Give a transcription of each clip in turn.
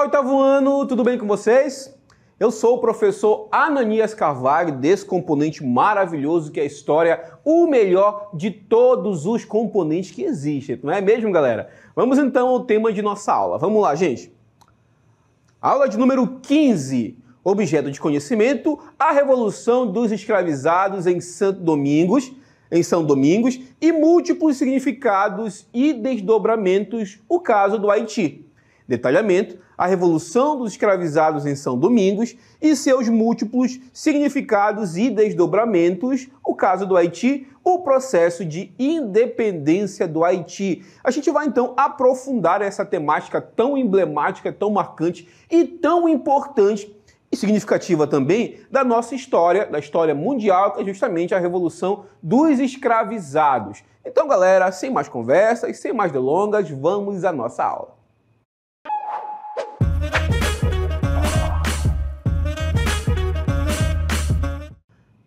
oitavo ano, tudo bem com vocês? Eu sou o professor Ananias Carvalho, desse componente maravilhoso que é a história, o melhor de todos os componentes que existem, não é mesmo, galera? Vamos então ao tema de nossa aula. Vamos lá, gente. Aula de número 15, objeto de conhecimento, a Revolução dos Escravizados em São Domingos e múltiplos significados e desdobramentos, o caso do Haiti. Detalhamento, a Revolução dos Escravizados em São Domingos e seus múltiplos significados e desdobramentos, o caso do Haiti, o processo de independência do Haiti. A gente vai então aprofundar essa temática tão emblemática, tão marcante e tão importante e significativa também da nossa história, da história mundial, que é justamente a Revolução dos Escravizados. Então, galera, sem mais conversas, sem mais delongas, vamos à nossa aula.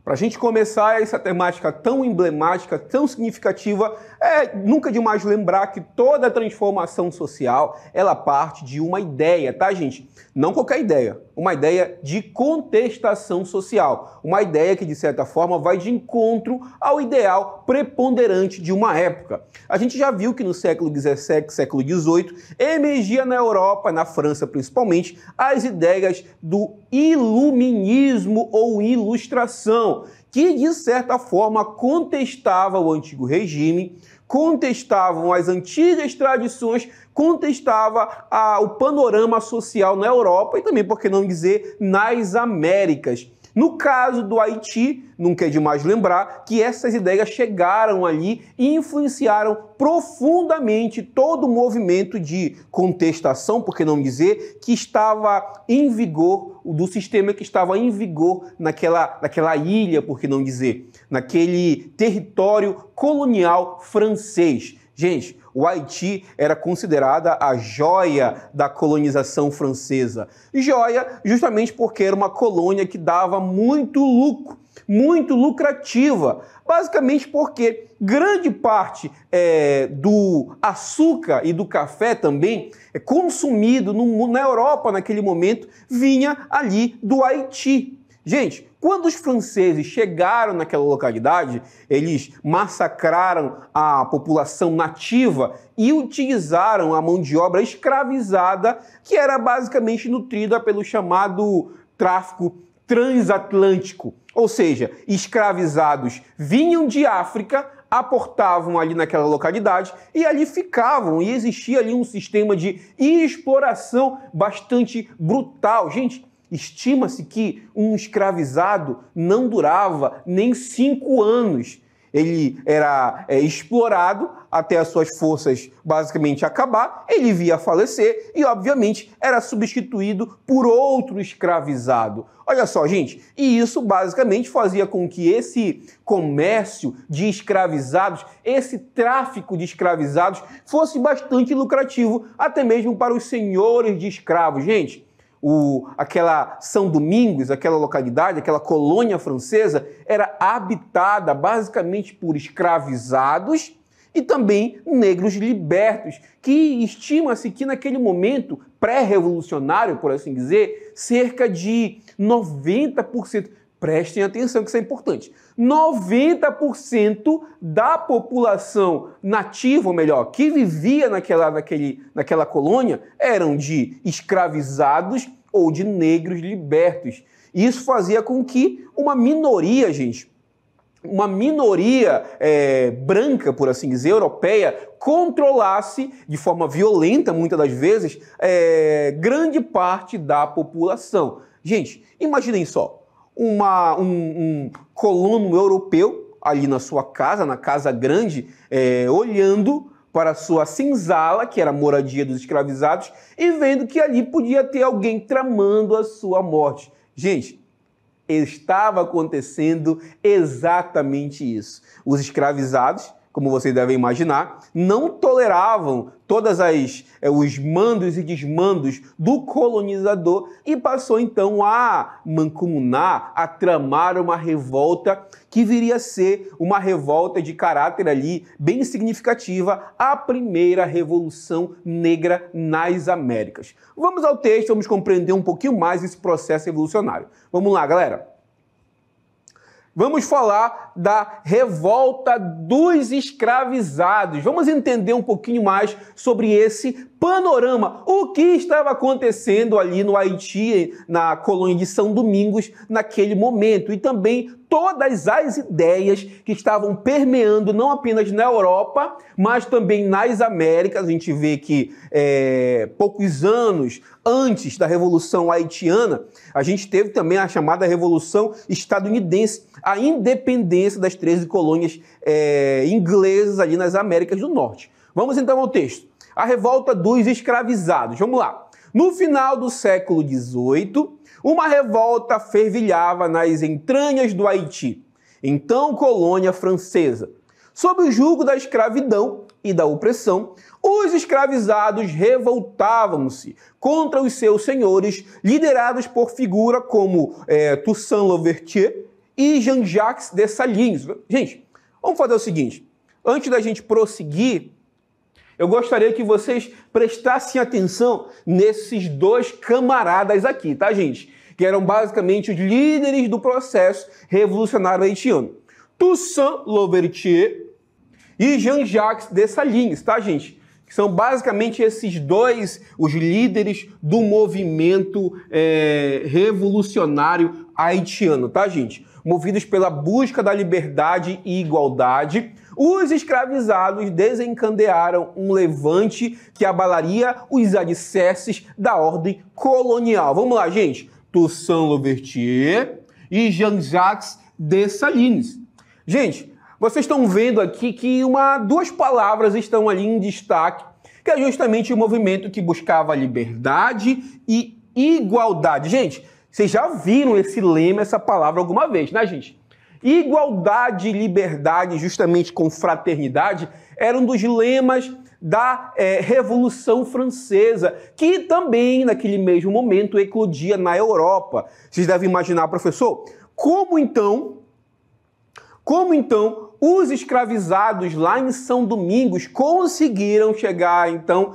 Para a gente começar essa temática tão emblemática, tão significativa, é nunca demais lembrar que toda transformação social, ela parte de uma ideia, tá, gente? Não qualquer ideia, uma ideia de contestação social, uma ideia que, de certa forma, vai de encontro ao ideal preponderante de uma época. A gente já viu que no século XVII, século XVIII, emergia na Europa, na França principalmente, as ideias do iluminismo ou ilustração, que, de certa forma, contestava o antigo regime, contestavam as antigas tradições, contestava o panorama social na Europa e também, por que não dizer, nas Américas. No caso do Haiti, nunca é demais lembrar que essas ideias chegaram ali e influenciaram profundamente todo o movimento de contestação, por que não dizer, que estava em vigor, do sistema que estava em vigor naquela ilha, por que não dizer, naquele território colonial francês. Gente, o Haiti era considerada a joia da colonização francesa. Joia justamente porque era uma colônia que dava muito lucro, muito lucrativa. Basicamente porque grande parte do açúcar e do café também consumido na Europa naquele momento vinha ali do Haiti. Gente, quando os franceses chegaram naquela localidade, eles massacraram a população nativa e utilizaram a mão de obra escravizada, que era basicamente nutrida pelo chamado tráfico transatlântico. Ou seja, escravizados vinham de África, aportavam ali naquela localidade e ali ficavam. E existia ali um sistema de exploração bastante brutal. Gente, estima-se que um escravizado não durava nem 5 anos. Ele era explorado até as suas forças basicamente acabar, ele via falecer e, obviamente, era substituído por outro escravizado. Olha só, gente, e isso basicamente fazia com que esse comércio de escravizados, esse tráfico de escravizados fosse bastante lucrativo, até mesmo para os senhores de escravos. Gente, aquela São Domingos, aquela localidade, aquela colônia francesa, era habitada basicamente por escravizados e também negros libertos, que estima-se que naquele momento pré-revolucionário, por assim dizer, cerca de 90%, prestem atenção que isso é importante, 90% da população nativa, ou melhor, que vivia naquela colônia, eram de escravizados ou de negros libertos. Isso fazia com que uma minoria, gente, uma minoria branca, por assim dizer, europeia, controlasse de forma violenta, muitas das vezes, grande parte da população. Gente, imaginem só, um colono europeu ali na sua casa, na Casa Grande, olhando para a sua senzala, que era a moradia dos escravizados, e vendo que ali podia ter alguém tramando a sua morte. Gente, estava acontecendo exatamente isso. Os escravizados, como vocês devem imaginar, não toleravam todas os mandos e desmandos do colonizador e passou então a mancomunar, a tramar uma revolta que viria a ser uma revolta de caráter ali bem significativa, a primeira Revolução Negra nas Américas. Vamos ao texto, vamos compreender um pouquinho mais esse processo revolucionário. Vamos lá, galera. Vamos falar da revolta dos escravizados. Vamos entender um pouquinho mais sobre esse panorama. O que estava acontecendo ali no Haiti, na colônia de São Domingos, naquele momento. E também todas as ideias que estavam permeando não apenas na Europa, mas também nas Américas. A gente vê que poucos anos antes da Revolução Haitiana, a gente teve também a chamada Revolução Estadunidense, a independência das 13 colônias inglesas ali nas Américas do Norte. Vamos então ao texto. A revolta dos escravizados. Vamos lá. No final do século XVIII, uma revolta fervilhava nas entranhas do Haiti, então colônia francesa. Sob o jugo da escravidão e da opressão, os escravizados revoltavam-se contra os seus senhores, liderados por figuras como Toussaint Louverture e Jean-Jacques Dessalines. Gente, vamos fazer o seguinte. Antes da gente prosseguir, eu gostaria que vocês prestassem atenção nesses dois camaradas aqui, tá, gente? Que eram basicamente os líderes do processo revolucionário haitiano. Toussaint Louverture e Jean-Jacques Dessalines, tá, gente? Que são basicamente esses dois, os líderes do movimento revolucionário haitiano, tá, gente? Movidos pela busca da liberdade e igualdade, os escravizados desencadearam um levante que abalaria os alicerces da ordem colonial. Vamos lá, gente. Toussaint Louverture e Jean-Jacques Dessalines. Gente, vocês estão vendo aqui que duas palavras estão ali em destaque, que é justamente o movimento que buscava liberdade e igualdade. Gente, vocês já viram esse lema, essa palavra alguma vez, né, gente? Igualdade e liberdade, justamente com fraternidade, era um dos lemas da Revolução Francesa, que também, naquele mesmo momento, eclodia na Europa. Vocês devem imaginar, professor, como então os escravizados lá em São Domingos conseguiram chegar, então,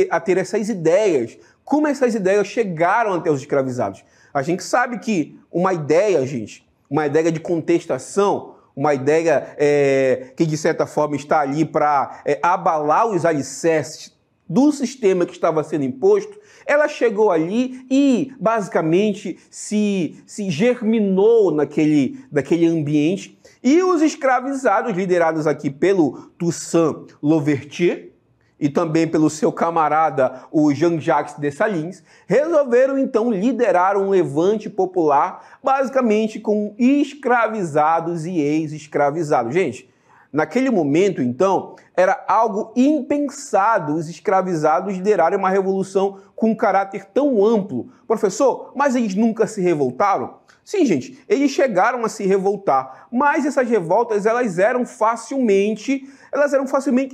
a ter essas ideias? Como essas ideias chegaram até os escravizados? A gente sabe que uma ideia, gente, uma ideia de contestação, uma ideia que, de certa forma, está ali para abalar os alicerces do sistema que estava sendo imposto, ela chegou ali e, basicamente, se germinou naquele ambiente. E os escravizados, liderados aqui pelo Toussaint Louverture, e também pelo seu camarada, o Jean-Jacques Dessalines, resolveram então liderar um levante popular, basicamente com escravizados e ex-escravizados. Gente, naquele momento, então, era algo impensado os escravizados liderarem uma revolução com um caráter tão amplo. Professor, mas eles nunca se revoltaram? Sim, gente, eles chegaram a se revoltar, mas essas revoltas elas eram facilmente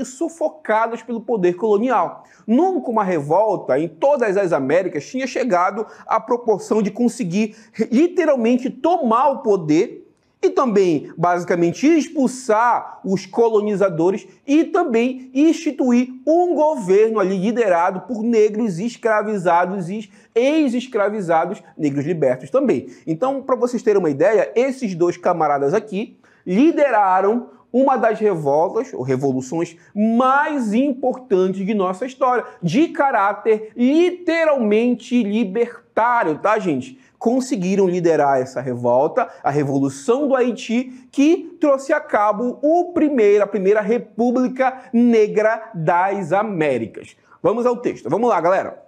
sufocadas pelo poder colonial. Nunca uma revolta em todas as Américas tinha chegado à proporção de conseguir literalmente tomar o poder e também, basicamente, expulsar os colonizadores e também instituir um governo ali liderado por negros escravizados e ex-escravizados, negros libertos também. Então, para vocês terem uma ideia, esses dois camaradas aqui lideraram uma das revoltas ou revoluções mais importantes de nossa história, de caráter literalmente libertário, tá, gente? Conseguiram liderar essa revolta, a Revolução do Haiti, que trouxe a cabo a primeira República Negra das Américas. Vamos ao texto. Vamos lá, galera.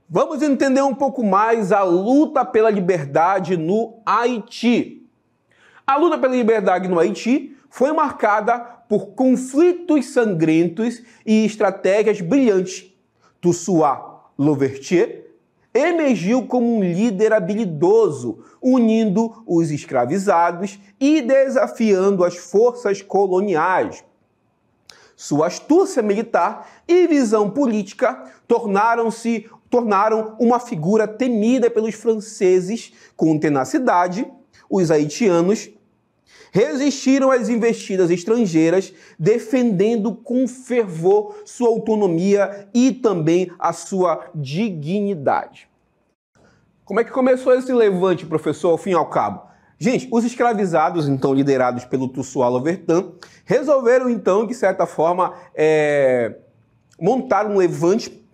Vamos entender um pouco mais a luta pela liberdade no Haiti. A luta pela liberdade no Haiti foi marcada por conflitos sangrentos e estratégias brilhantes. Toussaint Louverture emergiu como um líder habilidoso, unindo os escravizados e desafiando as forças coloniais. Sua astúcia militar e visão política tornaram uma figura temida pelos franceses com tenacidade. Os haitianos resistiram às investidas estrangeiras, defendendo com fervor sua autonomia e também a sua dignidade. Como é que começou esse levante, professor, ao fim e ao cabo? Gente, os escravizados, então liderados pelo Toussaint Louverture, resolveram, então, de certa forma, montar um levante,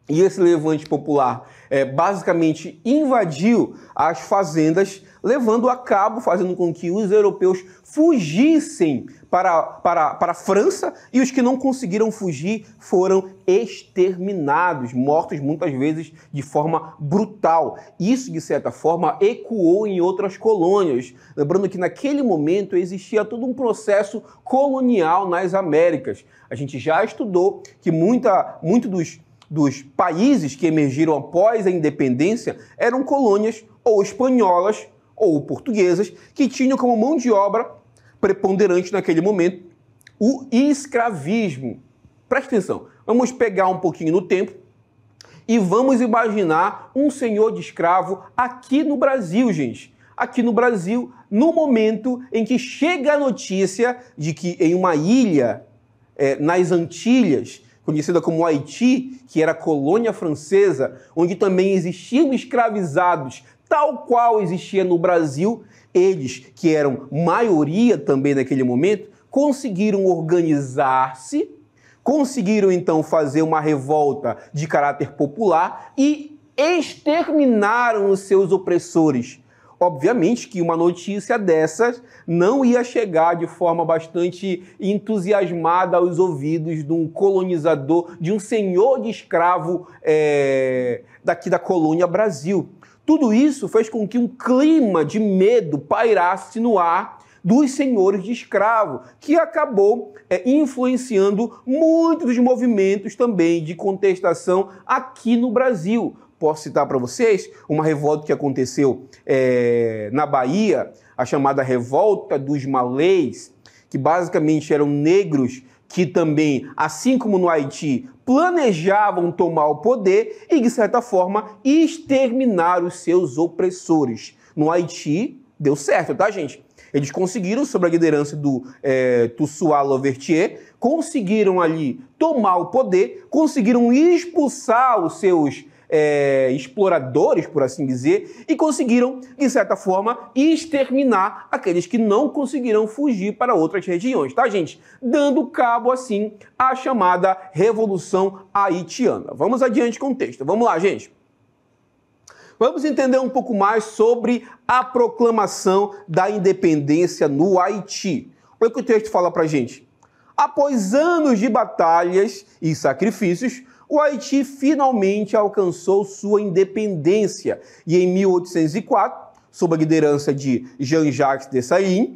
e esse levante popular basicamente invadiu as fazendas, levando a cabo, fazendo com que os europeus fugissem para a França, e os que não conseguiram fugir foram exterminados, mortos muitas vezes de forma brutal. Isso, de certa forma, ecoou em outras colônias. Lembrando que naquele momento existia todo um processo colonial nas Américas. A gente já estudou que muito dos países que emergiram após a independência eram colônias ou espanholas ou portuguesas que tinham como mão de obra preponderante naquele momento o escravismo. Preste atenção, vamos pegar um pouquinho no tempo e vamos imaginar um senhor de escravo aqui no Brasil, gente. Aqui no Brasil, no momento em que chega a notícia de que em uma ilha nas Antilhas, conhecida como Haiti, que era colônia francesa, onde também existiam escravizados, tal qual existia no Brasil, eles, que eram maioria também naquele momento, conseguiram organizar-se, conseguiram então fazer uma revolta de caráter popular e exterminaram os seus opressores. Obviamente que uma notícia dessas não ia chegar de forma bastante entusiasmada aos ouvidos de um colonizador, de um senhor de escravo daqui da colônia Brasil. Tudo isso fez com que um clima de medo pairasse no ar dos senhores de escravo, que acabou influenciando muitos dos movimentos também de contestação aqui no Brasil. Posso citar para vocês uma revolta que aconteceu na Bahia, a chamada Revolta dos Malês, que basicamente eram negros que também, assim como no Haiti, planejavam tomar o poder e, de certa forma, exterminar os seus opressores. No Haiti, deu certo, tá, gente? Eles conseguiram, sob a liderança do Toussaint Louverture, conseguiram ali tomar o poder, conseguiram expulsar os seus exploradores, por assim dizer, e conseguiram, de certa forma, exterminar aqueles que não conseguiram fugir para outras regiões, tá, gente? Dando cabo, assim, à chamada Revolução Haitiana. Vamos adiante com o texto. Vamos lá, gente. Vamos entender um pouco mais sobre a proclamação da independência no Haiti. Olha o que o texto fala pra gente. Após anos de batalhas e sacrifícios, o Haiti finalmente alcançou sua independência e em 1804, sob a liderança de Jean-Jacques Dessalines,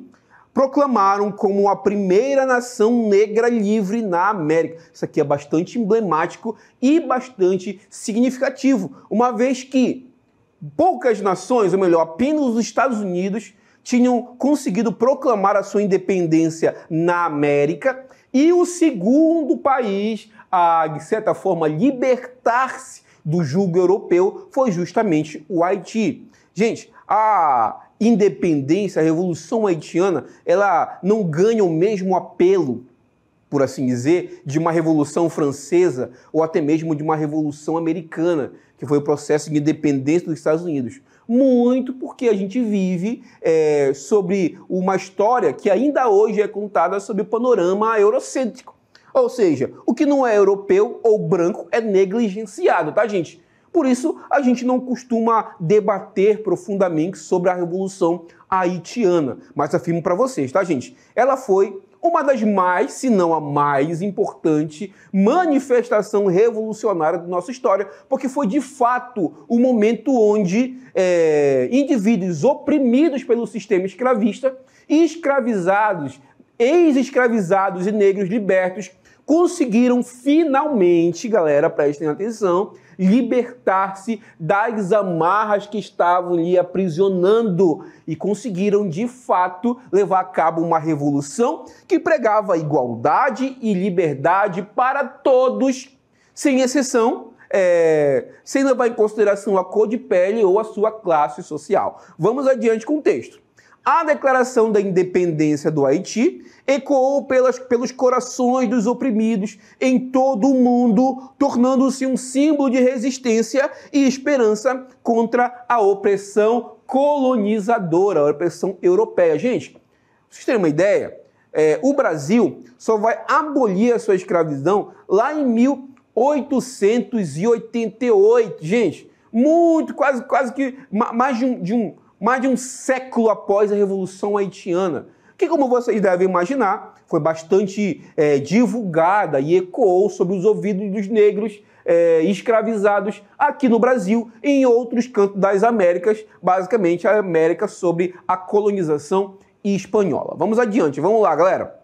proclamaram como a primeira nação negra livre na América. Isso aqui é bastante emblemático e bastante significativo, uma vez que poucas nações, ou melhor, apenas os Estados Unidos, tinham conseguido proclamar a sua independência na América, e o segundo país a, de certa forma, libertar-se do jugo europeu foi justamente o Haiti. Gente, a independência, a Revolução Haitiana, ela não ganha o mesmo apelo, por assim dizer, de uma Revolução Francesa ou até mesmo de uma Revolução Americana, que foi o processo de independência dos Estados Unidos. Muito porque a gente vive sobre uma história que ainda hoje é contada sob o panorama eurocêntrico. Ou seja, o que não é europeu ou branco é negligenciado, tá, gente? Por isso, a gente não costuma debater profundamente sobre a Revolução Haitiana. Mas afirmo para vocês, tá, gente? Ela foi uma das mais, se não a mais importante manifestação revolucionária da nossa história, porque foi de fato o momento onde indivíduos oprimidos pelo sistema escravista, escravizados, ex-escravizados e negros libertos conseguiram finalmente, galera, prestem atenção, libertar-se das amarras que estavam lhe aprisionando e conseguiram, de fato, levar a cabo uma revolução que pregava igualdade e liberdade para todos, sem exceção, sem levar em consideração a cor de pele ou a sua classe social. Vamos adiante com o texto. A declaração da independência do Haiti ecoou pelos corações dos oprimidos em todo o mundo, tornando-se um símbolo de resistência e esperança contra a opressão colonizadora, a opressão europeia. Gente, pra vocês terem uma ideia, o Brasil só vai abolir a sua escravidão lá em 1888. Gente, quase que mais de um século após a Revolução Haitiana, que, como vocês devem imaginar, foi bastante divulgada e ecoou sobre os ouvidos dos negros escravizados aqui no Brasil e em outros cantos das Américas, basicamente a América sobre a colonização espanhola. Vamos adiante, vamos lá, galera.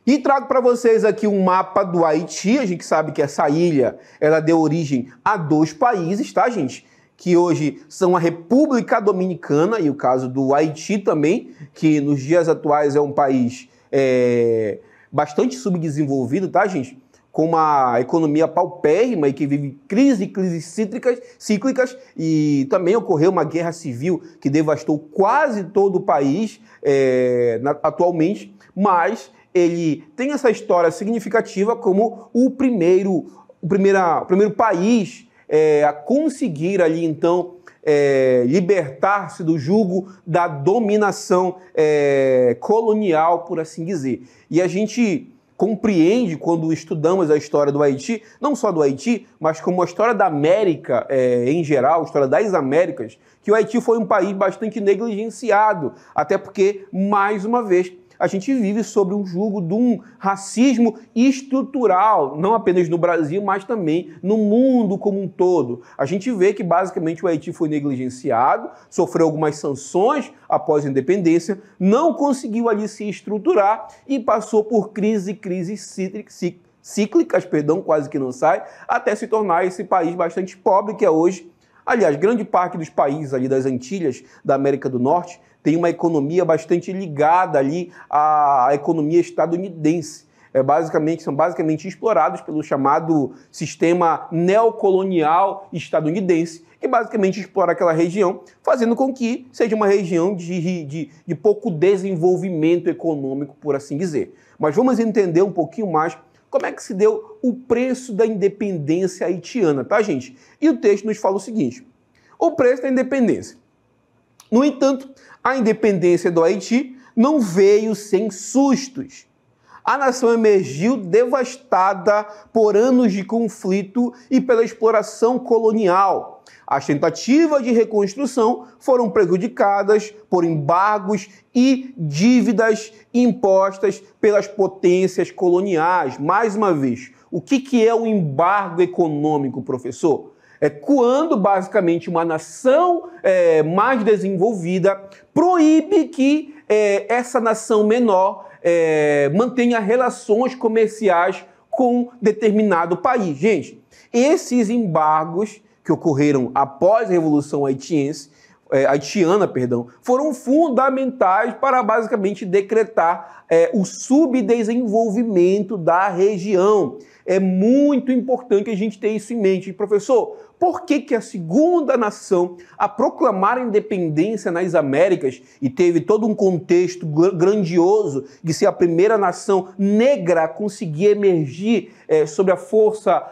E trago para vocês aqui um mapa do Haiti. A gente sabe que essa ilha, ela deu origem a 2 países, tá, gente? Que hoje são a República Dominicana e o caso do Haiti também, que nos dias atuais é um país bastante subdesenvolvido, tá, gente? Com uma economia paupérrima e que vive crises cíclicas, e também ocorreu uma guerra civil que devastou quase todo o país atualmente, mas ele tem essa história significativa como o primeiro país a conseguir ali, então, libertar-se do jugo da dominação colonial, por assim dizer. E a gente compreende, quando estudamos a história do Haiti, não só do Haiti, mas como a história da América em geral, a história das Américas, que o Haiti foi um país bastante negligenciado, até porque, mais uma vez, a gente vive sob um jugo de um racismo estrutural, não apenas no Brasil, mas também no mundo como um todo. A gente vê que basicamente o Haiti foi negligenciado, sofreu algumas sanções após a independência, não conseguiu ali se estruturar e passou por crises cíclicas, quase que não sai, até se tornar esse país bastante pobre que é hoje. Aliás, grande parte dos países ali das Antilhas, da América do Norte, tem uma economia bastante ligada ali à economia estadunidense. São basicamente explorados pelo chamado sistema neocolonial estadunidense, que basicamente explora aquela região, fazendo com que seja uma região de pouco desenvolvimento econômico, por assim dizer. Mas vamos entender um pouquinho mais como é que se deu o preço da independência haitiana, tá, gente? E o texto nos fala o seguinte: o preço da independência. No entanto, a independência do Haiti não veio sem sustos. A nação emergiu devastada por anos de conflito e pela exploração colonial. As tentativas de reconstrução foram prejudicadas por embargos e dívidas impostas pelas potências coloniais. Mais uma vez, o que é o embargo econômico, professor? É quando, basicamente, uma nação mais desenvolvida proíbe que essa nação menor mantenha relações comerciais com determinado país. Gente, esses embargos que ocorreram após a Revolução Haitiana, foram fundamentais para basicamente decretar o subdesenvolvimento da região. É muito importante a gente ter isso em mente. Professor, por que a segunda nação a proclamar a independência nas Américas, e teve todo um contexto grandioso de ser a primeira nação negra a conseguir emergir sob a força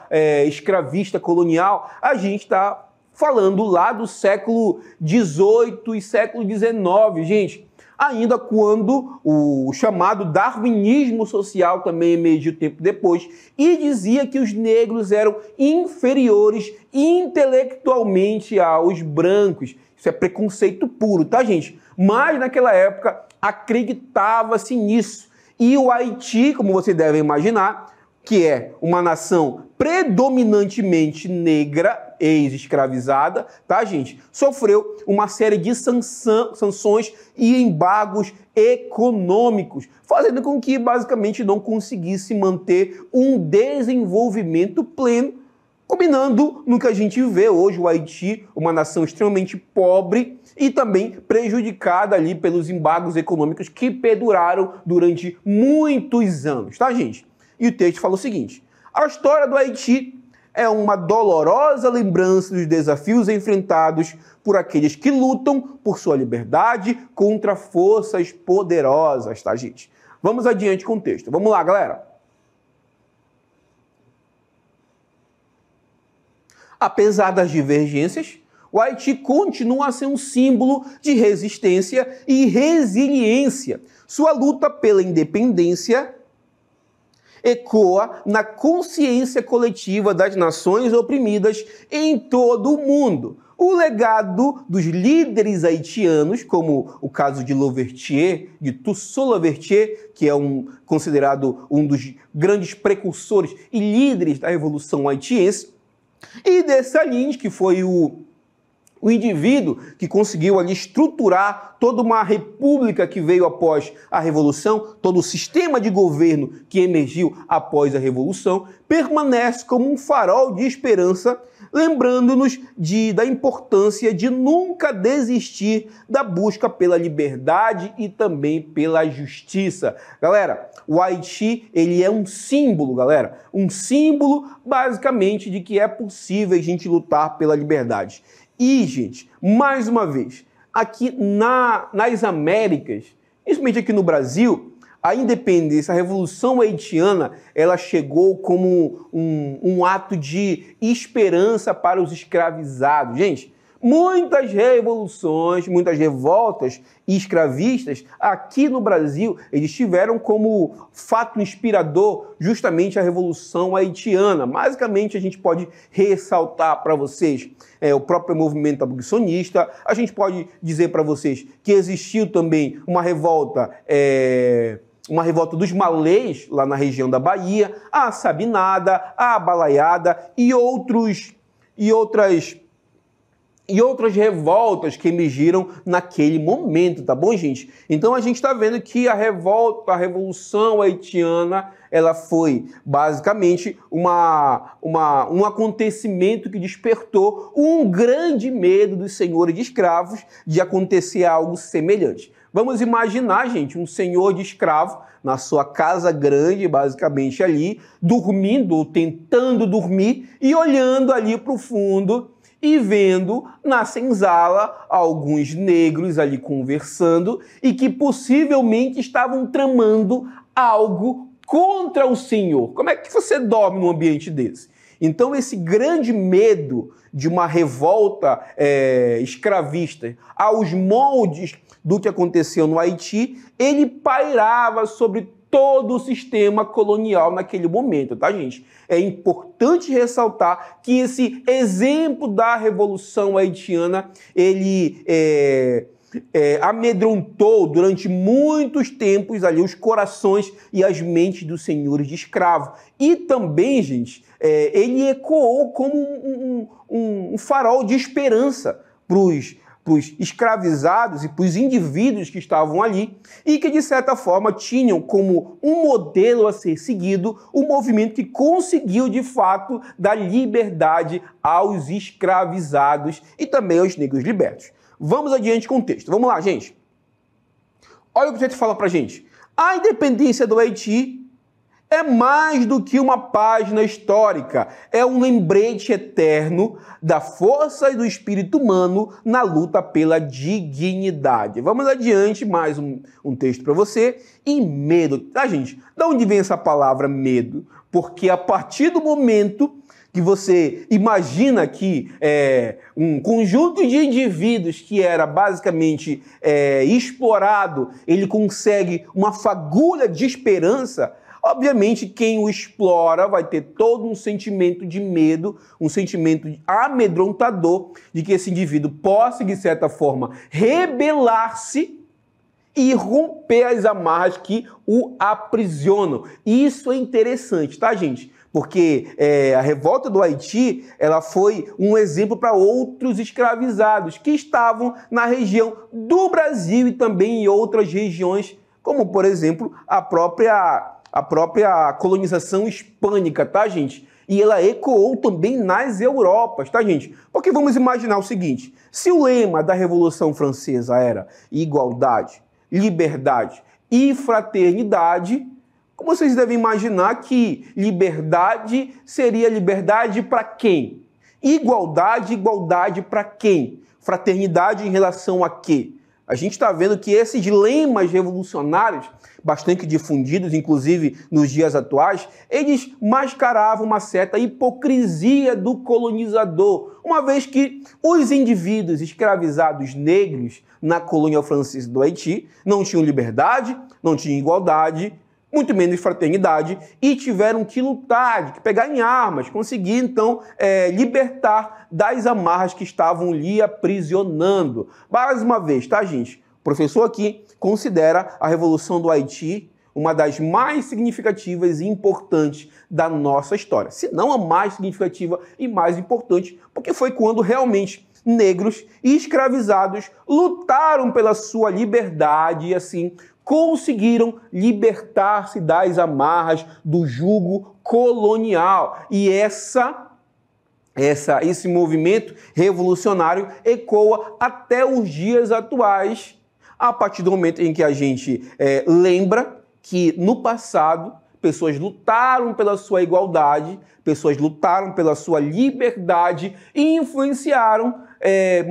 escravista colonial, a gente está falando lá do século XVIII e século XIX, gente, ainda quando o chamado darwinismo social também emergiu tempo depois e dizia que os negros eram inferiores intelectualmente aos brancos. Isso é preconceito puro, tá, gente? Mas naquela época acreditava-se nisso. E o Haiti, como você deve imaginar, que é uma nação predominantemente negra, ex-escravizada, tá, gente? Sofreu uma série de sanções e embargos econômicos, fazendo com que basicamente não conseguisse manter um desenvolvimento pleno, combinando no que a gente vê hoje o Haiti, uma nação extremamente pobre e também prejudicada ali pelos embargos econômicos que perduraram durante muitos anos, tá, gente? E o texto fala o seguinte: a história do Haiti é uma dolorosa lembrança dos desafios enfrentados por aqueles que lutam por sua liberdade contra forças poderosas, tá, gente? Vamos adiante com o texto. Vamos lá, galera. Apesar das divergências, o Haiti continua a ser um símbolo de resistência e resiliência. Sua luta pela independência ecoa na consciência coletiva das nações oprimidas em todo o mundo. O legado dos líderes haitianos, como o caso de Louverture, de Toussaint Louverture, que é considerado um dos grandes precursores e líderes da Revolução Haitiense, e Dessalines, que foi o indivíduo que conseguiu ali estruturar toda uma república que veio após a Revolução, todo o sistema de governo que emergiu após a Revolução, permanece como um farol de esperança, lembrando-nos da importância de nunca desistir da busca pela liberdade e também pela justiça. Galera, o Haiti, ele é um símbolo, galera, um símbolo basicamente de que é possível a gente lutar pela liberdade. E, gente, mais uma vez, aqui nas Américas, principalmente aqui no Brasil, a independência, a Revolução Haitiana, ela chegou como um ato de esperança para os escravizados. Gente, muitas revoluções, muitas revoltas escravistas aqui no Brasil, eles tiveram como fato inspirador justamente a Revolução Haitiana. Basicamente, a gente pode ressaltar para vocês o próprio movimento abolicionista, a gente pode dizer para vocês que existiu também uma revolta dos malês lá na região da Bahia, a sabinada, a balaiada e outras revoltas que emergiram naquele momento, tá bom, gente? Então a gente está vendo que a Revolução Haitiana, ela foi basicamente um acontecimento que despertou um grande medo dos senhores de escravos de acontecer algo semelhante. Vamos imaginar, gente, um senhor de escravo na sua casa grande, basicamente ali, dormindo ou tentando dormir e olhando ali para o fundo e vendo na senzala alguns negros ali conversando e que possivelmente estavam tramando algo contra o senhor. Como é que você dorme num ambiente desse? Então esse grande medo de uma revolta escravista aos moldes do que aconteceu no Haiti, ele pairava sobre todo o sistema colonial naquele momento, tá, gente? É importante ressaltar que esse exemplo da Revolução Haitiana, ele amedrontou durante muitos tempos ali os corações e as mentes dos senhores de escravo. E também, gente, ele ecoou como um farol de esperança para os escravizados e para os indivíduos que estavam ali e que, de certa forma, tinham como um modelo a ser seguido o movimento que conseguiu, de fato, dar liberdade aos escravizados e também aos negros libertos. Vamos adiante com o texto. Vamos lá, gente. Olha o que o texto fala pra gente. A independência do Haiti é mais do que uma página histórica, é um lembrete eterno da força e do espírito humano na luta pela dignidade. Vamos adiante, mais um texto para você. E medo, tá, gente? De onde vem essa palavra medo? Porque a partir do momento que você imagina que um conjunto de indivíduos que era basicamente explorado, ele consegue uma fagulha de esperança, obviamente, quem o explora vai ter todo um sentimento de medo, um sentimento amedrontador de que esse indivíduo possa, de certa forma, rebelar-se e romper as amarras que o aprisionam. E isso é interessante, tá, gente? Porque a revolta do Haiti, ela foi um exemplo para outros escravizados que estavam na região do Brasil e também em outras regiões, como, por exemplo, a própria colonização hispânica, tá, gente? E ela ecoou também nas Europas, tá, gente? Porque vamos imaginar o seguinte, se o lema da Revolução Francesa era igualdade, liberdade e fraternidade, como vocês devem imaginar que liberdade seria liberdade para quem? Igualdade, igualdade para quem? Fraternidade em relação a quê? A gente está vendo que esses lemas revolucionários, bastante difundidos, inclusive nos dias atuais, eles mascaravam uma certa hipocrisia do colonizador, uma vez que os indivíduos escravizados negros na colônia francesa do Haiti não tinham liberdade, não tinham igualdade, muito menos fraternidade, e tiveram que lutar, que pegar em armas, conseguir, então, libertar das amarras que estavam lhe aprisionando. Mais uma vez, tá, gente? O professor aqui considera a Revolução do Haiti uma das mais significativas e importantes da nossa história. Se não a mais significativa e mais importante, porque foi quando realmente negros e escravizados lutaram pela sua liberdade e, assim, conseguiram libertar-se das amarras do jugo colonial. E esse movimento revolucionário ecoa até os dias atuais, a partir do momento em que a gente lembra que no passado pessoas lutaram pela sua igualdade, pessoas lutaram pela sua liberdade e influenciaram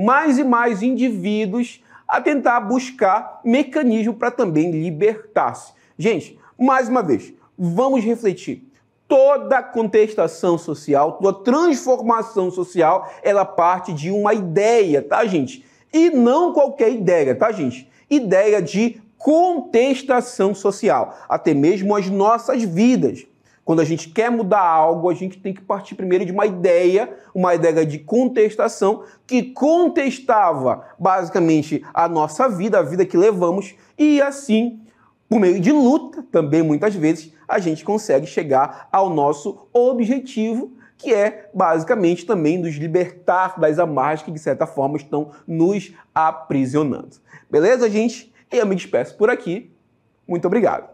mais e mais indivíduos a tentar buscar mecanismo para também libertar-se. Gente, mais uma vez, vamos refletir. Toda contestação social, toda transformação social, ela parte de uma ideia, tá, gente? E não qualquer ideia, tá, gente? Ideia de contestação social, até mesmo as nossas vidas. Quando a gente quer mudar algo, a gente tem que partir primeiro de uma ideia de contestação que contestava basicamente a nossa vida, a vida que levamos, e assim, por meio de luta, também muitas vezes, a gente consegue chegar ao nosso objetivo, que é basicamente também nos libertar das amarras que de certa forma estão nos aprisionando. Beleza, gente? E eu me despeço por aqui. Muito obrigado.